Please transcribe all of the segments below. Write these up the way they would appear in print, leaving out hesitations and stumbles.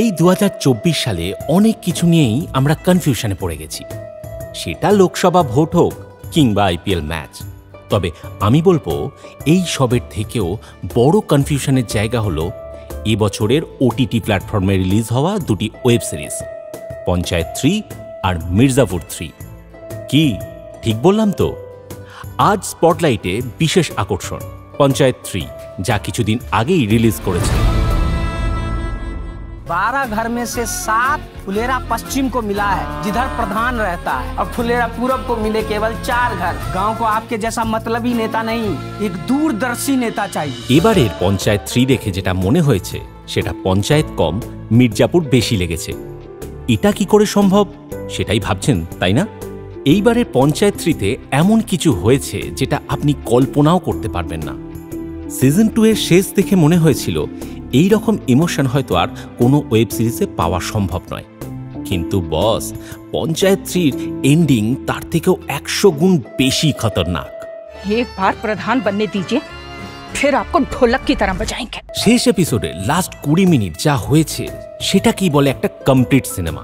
এই 2024 সালে অনেক কিছু নিয়েই আমরা কনফিউশনে পড়ে গেছি, সেটা লোকসভা ভোট হোক কিংবা আইপিএল ম্যাচ। তবে আমি বলবো এই সবের থেকেও বড় কনফিউশনের জায়গা হলো এবছরের ওটিটি প্ল্যাটফর্মে রিলিজ হওয়া দুটি ওয়েব সিরিজ, পঞ্চায়েত 3 আর মির্জাপুর 3। কি ঠিক বললাম তো? আজ স্পটলাইটে বিশেষ আকর্ষণ পঞ্চায়েত 3, যা কিছুদিন আগেই রিলিজ করেছে। 12 घर में से 7 फुलेरा पश्चिम को मिला है, जिधर प्रधान रहता है, और फुलेरा पूरब को मिले केवल 4 घर। गांव को आपके जैसा मतलबी नेता नहीं, एक दूरदर्शी नेता चाहिए। এবারের পঞ্চায়েত 3 দেখে যেটা মনে হয়েছে সেটা পঞ্চায়েত কম, মির্জাপুর বেশি লেগেছে। এটা কি করে সম্ভব সেটাই ভাবছেন, তাই না? এইবারের পঞ্চায়েত 3-তে এমন কিছু হয়েছে যেটা আপনি কল্পনাও করতে পারবেন না। সিজন 2 এর শেষ দেখে মনে হয়েছিল এই রকম ইমোশন হয়তো আর কোনো ওয়েব সিরিজে পাওয়া সম্ভব নয়, কিন্তু বস, পঞ্চায়েত 3-র এন্ডিং তার থেকেও 100 গুণ বেশি খতরনাক। एक बार प्रधान बनने दीजिए, फिर आपको ढोलक की तरह बजाएंगे। শেষ এপিসোডে লাস্ট 20 মিনিট যা হয়েছে সেটা কি বলে একটা কমপ্লিট সিনেমা,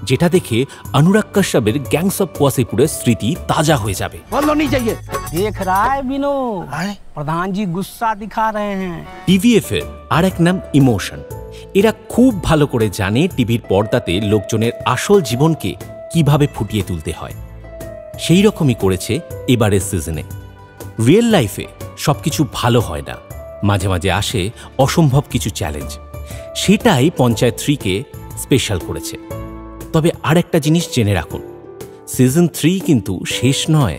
যেটা দেখে অনুরাগ কাশ্যপের গ্যাংস অফ ওয়াসেপুরের স্মৃতি তাজা হয়ে যাবে। बोलो नहीं चाहिए। देख रहा है बिनो, प्रधान जी गुस्सा दिखा रहे हैं। টিভিএফ এর আর এক নাম ইমোশন। এরা খুব ভালো করে জানে টিভির পর্দাতে লোকজনের আসল জীবনকে কিভাবে ফুটিয়ে তুলতে হয়। সেই রকমই করেছে এবারের সিজনে। রিয়েল লাইফে সবকিছু ভালো হয় না, মাঝে মাঝে আসে অসম্ভব কিছু চ্যালেঞ্জ। সেটাই পঞ্চায়েত 3-কে স্পেশাল করেছে। তবে আরেকটা জিনিস জেনে রাখুন, সিজন 3 কিন্তু শেষ নয়।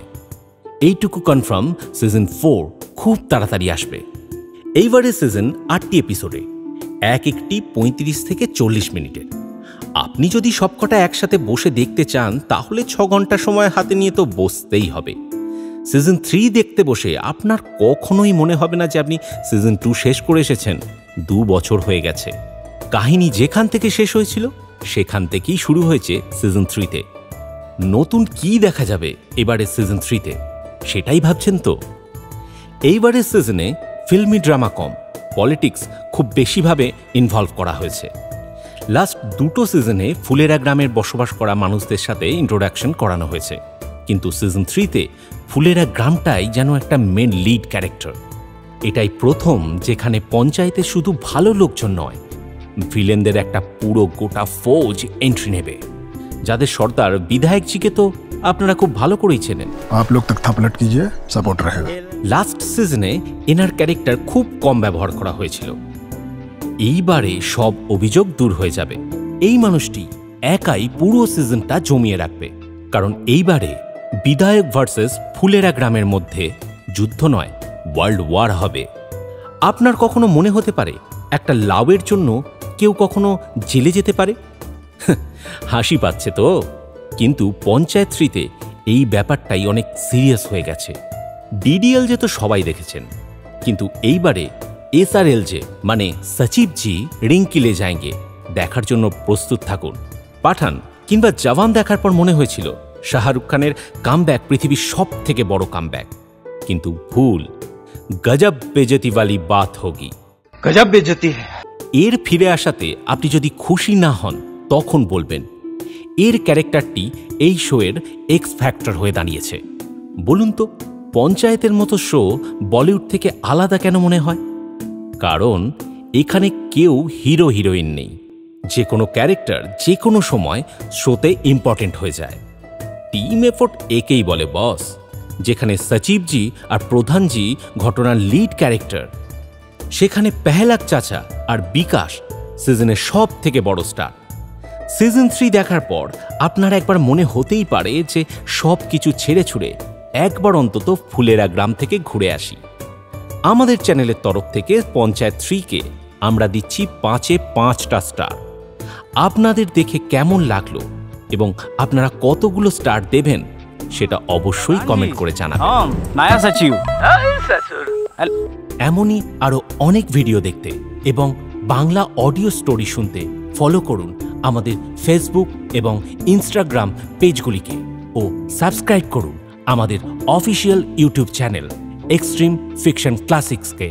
এইটুকু কনফার্ম, সিজন 4 খুব তাড়াতাড়ি আসবে। এইবারের সিজন 8টি এপিসোডে, এক একটি 35 থেকে 40 মিনিটের। আপনি যদি সবকটা একসাথে বসে দেখতে চান তাহলে 6 ঘন্টা সময় হাতে নিয়ে তো বসতেই হবে। সিজন 3 দেখতে বসে আপনার কখনোই মনে হবে না যে আপনি সিজন 2 শেষ করে এসেছেন। 2 বছর হয়ে গেছে। কাহিনী যেখান থেকে শেষ হয়েছিল সেখান থেকেই শুরু হয়েছে সিজন 3-তে। নতুন কি দেখা যাবে এবারের সিজন 3-তে সেটাই ভাবছেন তো? এইবারের সিজনে ফিল্মি ড্রামা কম, পলিটিক্স খুব বেশিভাবে ইনভলভ করা হয়েছে। লাস্ট 2টো সিজনে ফুলেরা গ্রামের বসবাস করা মানুষদের সাথে ইন্ট্রোডাকশন করানো হয়েছে, কিন্তু সিজন 3-তে ফুলেরা গ্রামটাই যেন একটা মেন লিড ক্যারেক্টার। এটাই প্রথম যেখানে পঞ্চায়েতে শুধু ভালো লোকজন নয়, ভিলেনদের একটা পুরো গোটা ফৌজ এন্ট্রি নেবে, যাদের সর্দার বিধায়কজিকে তো আপনারা খুব ভালো করেই চেনেন। आप लोग तक था पलट कीजिए, सपोर्ट रहेगा। লাস্ট সিজনে এনার ক্যারেক্টার খুব কম ব্যবহার করা হয়েছিল। এইবারে সব অভিযোগ দূর হয়ে যাবে। এই মানুষটি একাই পুরো সিজনটা জমিয়ে রাখবে, কারণ এইবারে বিধায়ক ভার্সেস ফুলেরা গ্রামের মধ্যে যুদ্ধ নয়, ওয়ার্ল্ড ওয়ার হবে। আপনার কখনো মনে হতে পারে একটা লাউয়ের জন্য কেউ কখনো জেলে যেতে পারে? হাসি পাচ্ছে তো, কিন্তু পঞ্চায়েত 3-তে এই ব্যাপারটাই অনেক সিরিয়াস হয়ে গেছে। ডিডিএল যে তো সবাই দেখেছেন, কিন্তু এইবারে SRL যে মানে সচিবজি রিঙ্কি লে যায়েঙ্গে দেখার জন্য প্রস্তুত থাকুন। পাঠান কিংবা জওয়ান দেখার পর মনে হয়েছিল শাহরুখ খানের কামব্যাক পৃথিবীর সব থেকে বড় কামব্যাক, কিন্তু ভুল। গজব বেজতি ওয়ালি বাত হোগি। গজব বেজতি। এর ফিরে আসাতে আপনি যদি খুশি না হন তখন বলবেন। এর ক্যারেক্টারটি এই শোয়ের এক্স ফ্যাক্টর হয়ে দাঁড়িয়েছে। বলুন তো, পঞ্চায়েতের মতো শো বলিউড থেকে আলাদা কেন মনে হয়? কারণ এখানে কেউ হিরো হিরোইন নেই। যে কোনো ক্যারেক্টার যে কোনো সময় শোতে ইম্পর্টেন্ট হয়ে যায়। টিম এফোর্ট একেই বলে বস, যেখানে সচিবজি আর প্রধানজি ঘটনার লিড ক্যারেক্টার, সেখানে পেহলাক চাচা আর বিকাশ সিজনের সব থেকে বড় স্টার। সিজন 3 দেখার পর আপনার একবার মনে হতেই পারে যে সব কিছু ছেড়ে ছুড়ে একবার অন্তত ফুলেরা গ্রাম থেকে ঘুরে আসি। আমাদের চ্যানেলের তরফ থেকে পঞ্চায়েত 3-কে আমরা দিচ্ছি 5-এ 5টা স্টার। আপনাদের দেখে কেমন লাগলো এবং আপনারা কতগুলো স্টার দেবেন সেটা অবশ্যই কমেন্ট করে জানাবেন। नया सचिव। এমনই আরও অনেক ভিডিও দেখতে এবং বাংলা অডিও স্টোরি শুনতে ফলো করুন আমাদের ফেসবুক এবং ইনস্টাগ্রাম পেজগুলিকে ও সাবস্ক্রাইব করুন আমাদের official YouTube channel extreme fiction ক্লাসিক্সকে।